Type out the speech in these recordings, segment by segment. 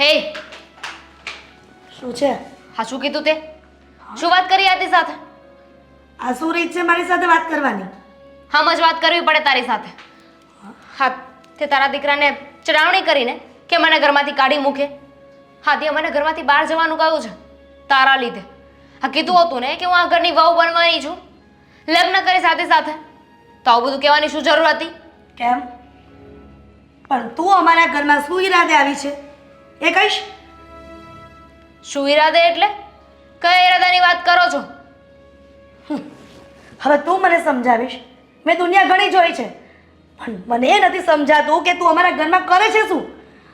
હે, શું છે? હા શું કીધું તે? શું વાત કરી આદિ સાથે? આ શું રીત છે મારી સાથે વાત કરવાની? હમ જ વાત કરવી પડે તારી સાથે. હા, તે તારા દીકરાને ચડાવણી કરીને કે મને ઘરમાંથી કાઢી મૂકે. હા, તે મને ઘરમાંથી બહાર જવાનું કહ્યું છે તારા લીધે. હા, કીધું હતું ને કે હું આ ઘરની વહુ બનવાની છું, લગ્ન કરી સાથે સાથે. તો આવું બધું કહેવાની શું જરૂર હતી? કેમ? પણ તું અમારા ઘરમાં શું ઈરાદે આવી છે એ કહીશ? શું ઈરાદે એટલે? કયા ઈરાદાની વાત કરો છો? હવે તું મને સમજાવીશ. મેં દુનિયા ઘણી જોઈ છે, પણ મને એ નથી સમજાતું કે તું અમારા ઘરમાં કરે છે શું,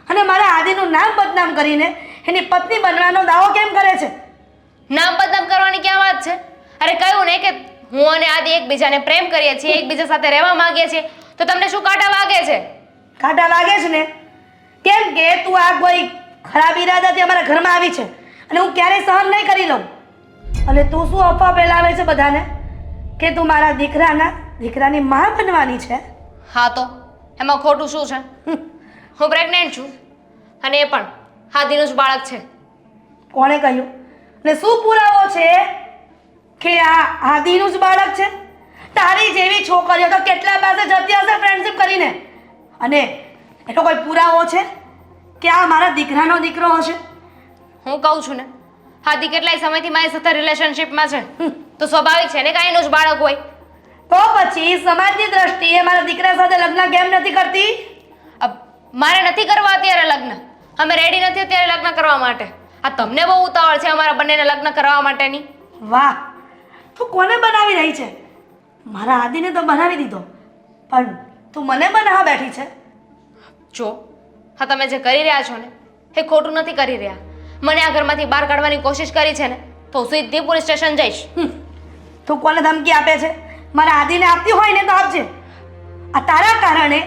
અને મારા આદિનું નામ બદનામ કરીને એની પત્ની બનવાનો દાવો કેમ કરે છે? નામ બદનામ કરવાની ક્યાં વાત છે? અરે કહ્યું ને કે હું અને આદિ એકબીજાને પ્રેમ કરીએ છીએ, એકબીજા સાથે રહેવા માંગીએ છીએ, તો તમને શું કાંટા વાગે છે? કાંટા લાગે છે ને? કેમ કે તું આ કોઈ ખરાબ ઈરાદાથી અમારા ઘરમાં આવી છે અને હું ક્યારેય સહન નહીં કરી લઉં. અને તું શું અફવા ફેલાવે છે બધાને કે તું મારા દીકરાની માં બનવાની છે? હા, તો એમાં ખોટું શું છે? હું પ્રેગ્નેન્ટ છું, અને એ પણ આદિનું જ બાળક છે. કોણે કહ્યું? ને શું પુરાવો છે કે આ આદિનું જ બાળક છે? તારી જેવી છોકરીઓ તો કેટલા પાસે જતી હશે ફ્રેન્ડશિપ કરીને, અને એનો કોઈ પુરાવો છે કે આ મારા દીકરાનો દીકરો હશે? હું કહું છું ને, આદિ કેટલાય સમયથી મારી સાથે રિલેશનશિપમાં છે, તો સ્વાભાવિક છે ને કે એનું જ બાળક હોય. તો પછી સમાજની દ્રષ્ટિએ મારા દીકરા સાથે લગ્ન કેમ નથી કરતી? મારે નથી કરવા અત્યારે લગ્ન. અમે રેડી નથી અત્યારે લગ્ન કરવા માટે. આ તમને બહુ ઉતાવળ છે અમારા બંનેને લગ્ન કરવા માટેની. વાહ, તું કોને બનાવી રહી છે? મારા આદિને તો બનાવી દીધો, પણ તું મને બનાવવા બેઠી છે. જો, હા તમે જે કરી રહ્યા છો ને એ ખોટું નથી કરી રહ્યા. મને આ ઘરમાંથી બહાર કાઢવાની કોશિશ કરી છે ને, તો હું સીધી પોલીસ સ્ટેશન જઈશ. તું કોને ધમકી આપે છે? મારા આદિને આપતી હોય ને તો આપજે. આ તારા કારણે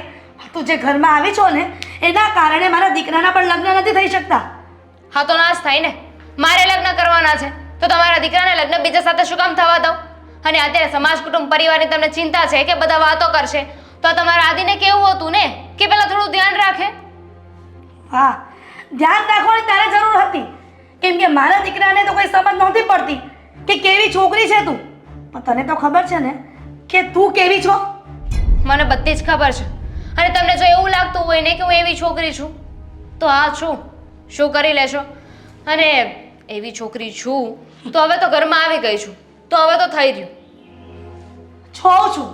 તું જે ઘરમાં આવી છો ને એના કારણે મારા દીકરાના પણ લગ્ન નથી થઈ શકતા. હા, તો નાશ થાય ને. મારે લગ્ન કરવાના છે તો તમારા દીકરાને લગ્ન બીજા સાથે શું કામ થવા દઉં? અને અત્યારે સમાજ કુટુંબ પરિવારની તમને ચિંતા છે કે બધા વાતો કરશે, તો તમારા આદિને કેવું હતું ને કે પેલા થોડું ધ્યાન રાખે. હા, ધ્યાન રાખવાની તારે જરૂર હતી, કેમ કે મારા દીકરાને તો કોઈ સમજ નહોતી પડતી કે કેવી છોકરી છે તું. પણ તને તો ખબર છે ને કે તું કેવી છો? મને બધી જ ખબર છે. અને તમને જો એવું લાગતું હોય ને કે હું એવી છોકરી છું, તો આ છું. શું કરી લેશો? અને એવી છોકરી છું તો હવે તો ઘરમાં આવી ગઈ છું, તો હવે તો થઈ રહ્યું. જોઉં છું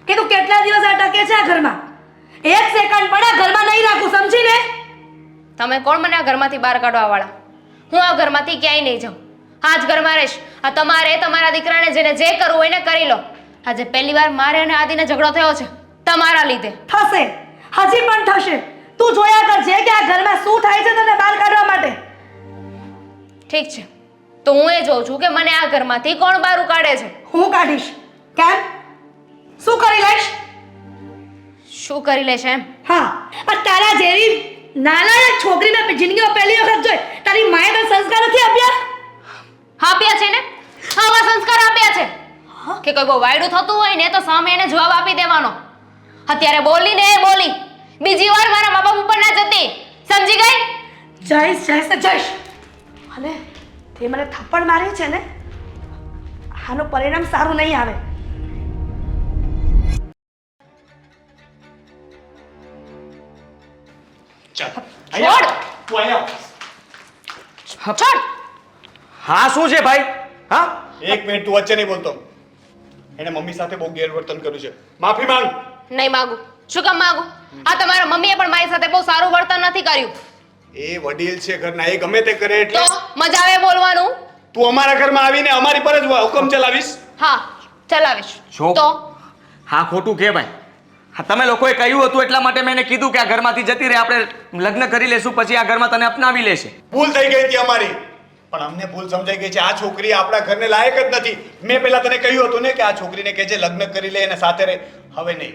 કે તું કેટલા દિવસ અટકે છે આ ઘરમાં. એક સેકન્ડ પણ આ ઘરમાં નહીં રાખું, સમજી ને? તમે કોણ મને આ ઘરમાંથી બહાર કાઢવા વાળા? હું આ ઘરમાંથી ક્યાંય નહીં જાઉં. આ જ ઘરમાં રહીશ. આ તમારે તમારા દીકરાને જેને જે કરવું હોય ને કરી લો. આજે પહેલી વાર મારે અને આદિને ઝઘડો થયો છે તમારા લીધે. થશે, હજી પણ થશે. તું જોયા કરજે કે આ ઘરમાં શું થાય છે તને બહાર કાઢવા માટે. ઠીક છે, તો હું એ જોઉં છું કે મને આ ઘરમાંથી કોણ બહાર ઉકાળે છે. હું કાઢીશ. કેમ? શું કરી લઈશ? શું કરી લેશે એમ? હા, આ તારા જેવી નાલાયક છોકરીને જિંદગીમાં પહેલી વખત જોઈ તારી માએ તને સંસ્કાર નથી આપ્યા? આપ્યા છે ને, આવા સંસ્કાર આપ્યા છે કે કોઈ બહુ વાયડું થતું હોય ને તો સામે એને જવાબ આપી દેવાનો. અત્યારે બોલી ને એ બોલી, બીજી વાર મારા મા બાપ ઉપર ના જતી, સમજી ગઈ? જઈશ જઈશ ને જઈશ. અને તે મને થપ્પડ મારી છે ને, આનું પરિણામ સારું નહીં આવે. છોડ. હા શું છે ભાઈ? હા એક મિનિટ તું વચ્ચે નહીં બોલતો. એને મમ્મી સાથે બહુ ગેરવર્તન કર્યું છે, માફી માંગ. નહીં માંગુ. શું કામ માંગુ? આ તમારા મમ્મીએ પણ મારી સાથે બહુ સારું વર્તન નથી કર્યું. એ વડીલ છે ઘરના, એ ગમે તે કરે તો એટલે મજા આવે બોલવાનું? તું અમારા ઘરમાં આવીને અમારી પર જ હુકમ ચલાવીશ? હા, ચલાવીશ. છો. તો હા ખોટું કે ભાઈ? હા તમે લોકોએ કહ્યું હતું એટલા માટે મેં એને કીધું કે આ ઘરમાંથી જતી રહે, આપણે લગ્ન કરી લેશું, પછી આ ઘરમાં તને અપનાવી લેશે. ભૂલ થઈ ગઈ હતી અમારી, પણ અમને ભૂલ સમજાઈ ગઈ છે. આ છોકરી આપણા ઘરને લાયક જ નથી. મેં પહેલા તને કહ્યું હતું ને કે આ છોકરીને કહેજે લગ્ન કરી લે અને સાથે રહે. હવે નહીં,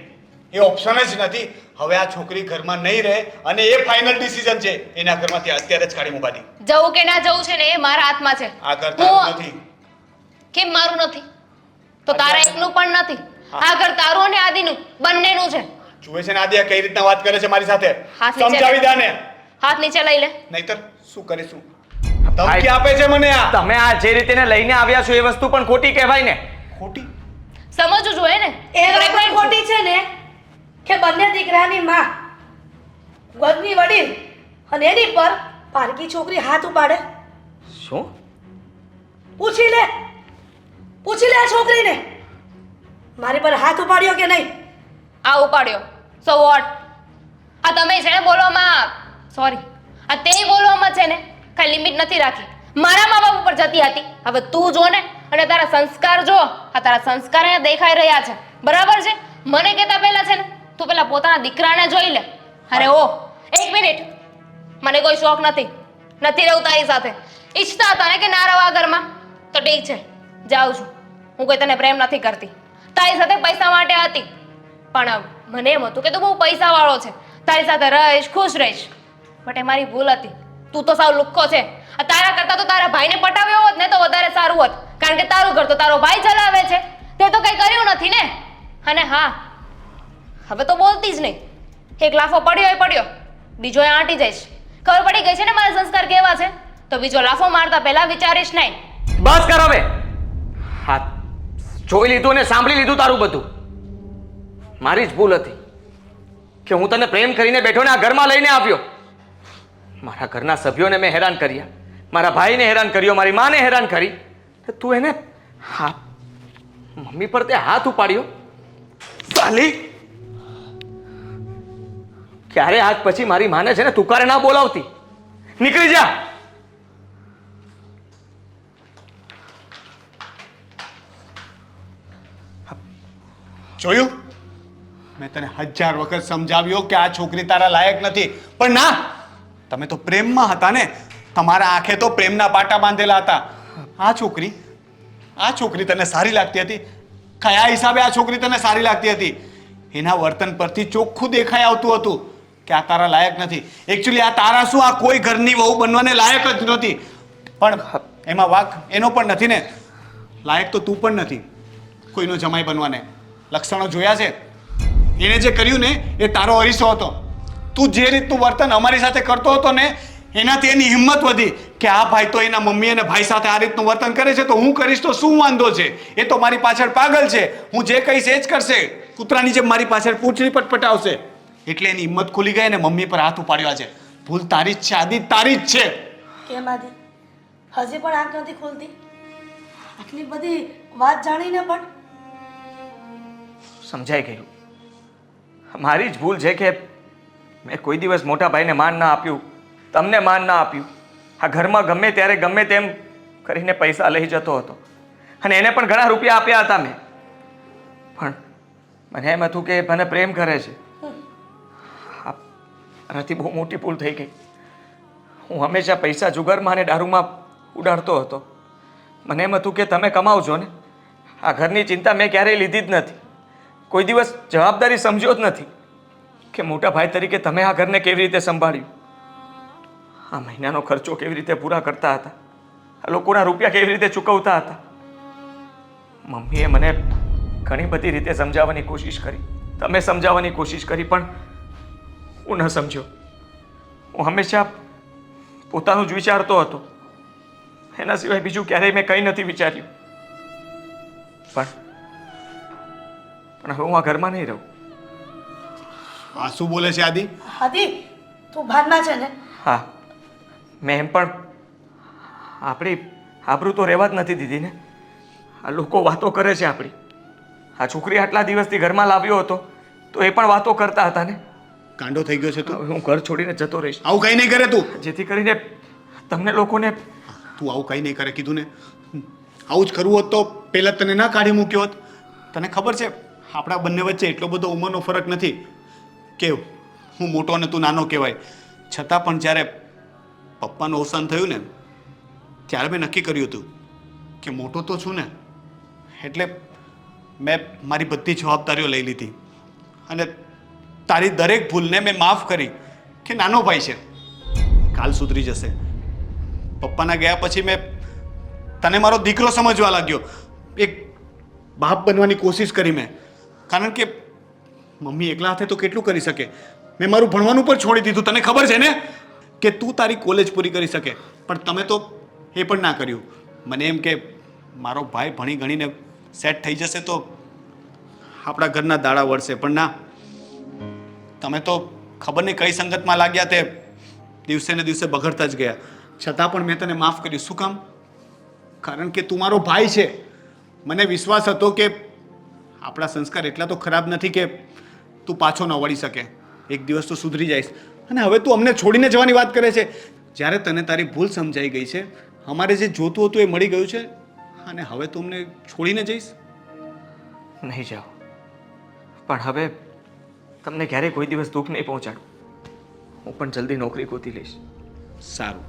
એ ઓપ્શન જ નથી. હવે આ છોકરી ઘરમાં નહીં રહે, અને એ ફાઇનલ ડિસિઝન છે. એના ઘરમાંથી અત્યારે જ કાઢી મૂકા દી. જવું કે ના જવું છે ને એ મારા હાથમાં છે. આ ઘર તારું નથી. કેમ મારું નથી? તો તારા એકનું પણ નથી. આ ઘર તારું અને આદિનું બંનેનું છે. જુએ છે ને આદિયા કઈ રીતના વાત કરે છે મારી સાથે, હાથ નીચે સમજાવી દે ને. હાથ નીચે લઈ લે. નહીતર શું કરીશું? ધમકી આપે છે મને આ. તમે આ જે રીતે એને લઈને આવ્યા છો એ વસ્તુ પણ ખોટી કહેવાય ને. ખોટી? સમજવું જોઈએ ને. એ વાત પણ ખોટી છે ને કે બંને દીકરાની માં ગદની વડીલ અને એની પર પારકી છોકરી હાથ ઉપાડે. શું? પૂછી લે આ છોકરીને મારી પર હાથ ઉપાડ્યો કે નહીં. આ ઉપાડ્યો સો વોટ? આ તમે છે ને બોલવામાં સોરી આ તે બોલવામાં છે ને કઈ લિમિટ નથી રાખી. મારા મા બાપ ઉપર જતી હતી, હવે તું જો ને અને તારા સંસ્કાર જો. આ તારા સંસ્કાર અહીંયા દેખાઈ રહ્યા છે, બરાબર છે? મને કહેતા પહેલા છે ને તું પેલા પોતાના દીકરાને જોઈ લે. અરે ઓ એક મિનિટ, મને કોઈ શોખ નથી રહેવું તારી સાથે. ઈચ્છતા હતા ને કે ના રહો આ ઘરમાં તો ઠીક છે, જાઉં છું. હું કોઈ તને પ્રેમ નથી કરતી, તારી સાથે પૈસા માટે હતી. પણ મને એમ હતું કે તું બહુ પૈસાવાળો છે, તારી સાથે રહીશ, ખુશ રહીશ. બટ એ મારી ભૂલ હતી. તું તો સાવ લુખ્ખો છે. આ તારા કરતા તો તારા ભાઈને પટાવ્યો હોત ને તો વધારે સારું હોત, કારણ કે તારું ઘર તો તારો ભાઈ ચલાવે છે, તે તો કઈ કર્યું નથી ને. અને હા, હવે તો બોલતી જ નહીં. એક લાફો પડ્યો, બીજો એ આંટી જઈશ. ખબર પડી ગઈ છે ને મારા સંસ્કાર કેવા છે, તો બીજો લાફો મારતા પહેલા વિચારીશ નહીં. બસ કર હવે. હા, જોઈ લીધું ને સાંભળી લીધું તારું બધું. મારી જ ભૂલ હતી કે હું તને પ્રેમ કરીને બેઠો ને આ ઘરમાં લઈને આવ્યો. મારા ઘરના સભ્યોને મેં હેરાન કર્યા, મારા ભાઈને હેરાન કર્યો, મારી માને હેરાન કરી. તું એને હા મમ્મી પર તે હાથ ઉપાડ્યો. સાલી, ક્યારે આજ પછી મારી માને છે ને તુકારે ના બોલાવતી. નીકળી જા. જોયું? મેં તને 1000 વખત સમજાવ્યો કે આ છોકરી તારા લાયક નથી, પણ ના, તમે તો પ્રેમમાં હતા ને. તમારા આંખે તો પ્રેમના પાટા બાંધેલા હતા. આ છોકરી તને સારી લાગતી હતી? કયા હિસાબે આ છોકરી તને સારી લાગતી હતી? એના વર્તન પરથી ચોખ્ખું દેખાઈ આવતું હતું કે આ તારા લાયક નથી. એકચ્યુઅલી આ તારા શું, આ કોઈ ઘરની વહુ બનવાને લાયક જ નથી. પણ એમાં વાંક એનો પણ નથી ને. લાયક તો તું પણ નથી કોઈનો જમાઈ બનવાને. લક્ષણો જોયા છે. એણે જે કર્યું ને એ તારો અરીસો હતો. તું જે રીતનું વર્તન અમારી સાથે કરતો હતો ને એનાથી એની હિંમત વધી કે આ ભાઈ તો એના મમ્મી અને ભાઈ સાથે આ રીતનું વર્તન કરે છે તો હું કરીશ તો શું વાંધો છે? એ તો મારી પાછળ પાગલ છે, હું જે કહીશ એ જ કરશે. કૂતરાની જેમ મારી પાછળ પૂંછડી પટપટાવશે. એટલે એની હિંમત ખુલી ગઈ અને મમ્મી પર હાથ ઉપાડ્યા છે. ભૂલ તારી જ છે આદિ, તારી જ છે. કેમ આદિ હજી પણ આંખ નથી ખોલતી? આટલી બધી વાત જાણીને પણ સમજાઈ ગયું. મારી જ ભૂલ છે કે મેં કોઈ દિવસ મોટા ભાઈને માન ના આપ્યું, તમને માન ના આપ્યું. આ ઘરમાં ગમે ત્યારે ગમે તેમ કરીને પૈસા લઈ જતો હતો અને એને પણ ઘણા રૂપિયા આપ્યા હતા મેં. પણ મને એમ હતું કે મને પ્રેમ કરે છે. આનાથી બહુ મોટી ભૂલ થઈ ગઈ. હું હંમેશા પૈસા જુગારમાં અને દારૂમાં ઉડાડતો હતો. મને એમ હતું કે તમે કમાવજો ને, આ ઘરની ચિંતા મેં ક્યારેય લીધી જ નથી. કોઈ દિવસ જવાબદારી સમજ્યો જ નથી કે મોટા ભાઈ તરીકે તમે આ ઘરને કેવી રીતે સંભાળ્યું, આ મહિનાનો ખર્ચો કેવી રીતે પૂરા કરતા હતા, આ લોકોના રૂપિયા કેવી રીતે ચૂકવતા હતા. મમ્મીએ મને ઘણી બધી રીતે સમજાવવાની કોશિશ કરી, તમે સમજાવવાની કોશિશ કરી, પણ હું ન સમજ્યો. હું હંમેશા પોતાનું જ વિચારતો હતો, એના સિવાય બીજું ક્યારેય મેં કંઈ નથી વિચાર્યું. પણ હવે હું આ ઘરમાં નહીં રહું. આ શું બોલે છે આદિ? આદિ તું ભાનમાં છે ને? હા, મેં એમ પણ આપણી આબરૂ તો રહેવા જ નથી દીધી ને. આ લોકો વાતો કરે છે આપણી. આ છોકરી આટલા દિવસથી ઘરમાં લાવ્યો હતો તો એ પણ વાતો કરતા હતા ને. ગાંડો થઈ ગયો છે તું? હવે હું ઘર છોડીને જતો રહીશ. આવું કઈ નહીં કરે તું. જેથી કરીને તમને લોકોને તું આવું કઈ નહીં કરે કીધું ને. આવું જ કરવું હોત તો પહેલા તને ના કાઢી મૂક્યો હોત. તને ખબર છે આપણા બંને વચ્ચે એટલો બધો ઉંમરનો ફરક નથી કે હું મોટો અને તું નાનો કહેવાય. છતાં પણ જ્યારે પપ્પાનું અવસાન થયું ને ત્યારે મેં નક્કી કર્યું હતું કે મોટો તો છું ને, એટલે મેં મારી બધી જવાબદારીઓ લઈ લીધી અને તારી દરેક ભૂલને મેં માફ કરી કે નાનો ભાઈ છે, કાલ સુધરી જશે. પપ્પાના ગયા પછી મેં તને મારો દીકરો સમજવા લાગ્યો. એક બાપ બનવાની કોશિશ કરી મેં, કારણ કે મમ્મી એકલા હાથે તો કેટલું કરી શકે. મેં મારું ભણવાનું પણ છોડી દીધું. તને ખબર છે ને કે તું તારી કોલેજ પૂરી કરી શકે, પણ તમે તો એ પણ ના કર્યું. મને એમ કે મારો ભાઈ ભણી ગણીને સેટ થઈ જશે તો આપણા ઘરના દાડા વળશે, પણ ના, તમે તો ખબર નહીં કઈ સંગતમાં લાગ્યા તે દિવસે ને દિવસે બગડતા જ ગયા. છતાં પણ મેં તને માફ કર્યું. શું કામ? કારણ કે તું મારો ભાઈ છે. મને વિશ્વાસ હતો કે આપણા સંસ્કાર એટલા તો ખરાબ નથી કે તું પાછો ન વળી શકે. એક દિવસ તો સુધરી જઈશ. અને હવે તું અમને છોડીને જવાની વાત કરે છે. જ્યારે તને તારી ભૂલ સમજાઈ ગઈ છે, અમારે જે જોતું હતું એ મળી ગયું છે, અને હવે તું અમને છોડીને જઈશ? નહીં જાઓ, પણ હવે તમને ક્યારેય કોઈ દિવસ દુઃખ નહીં પહોંચાડું. હું પણ જલ્દી નોકરી ગોતી લઈશ. સારું.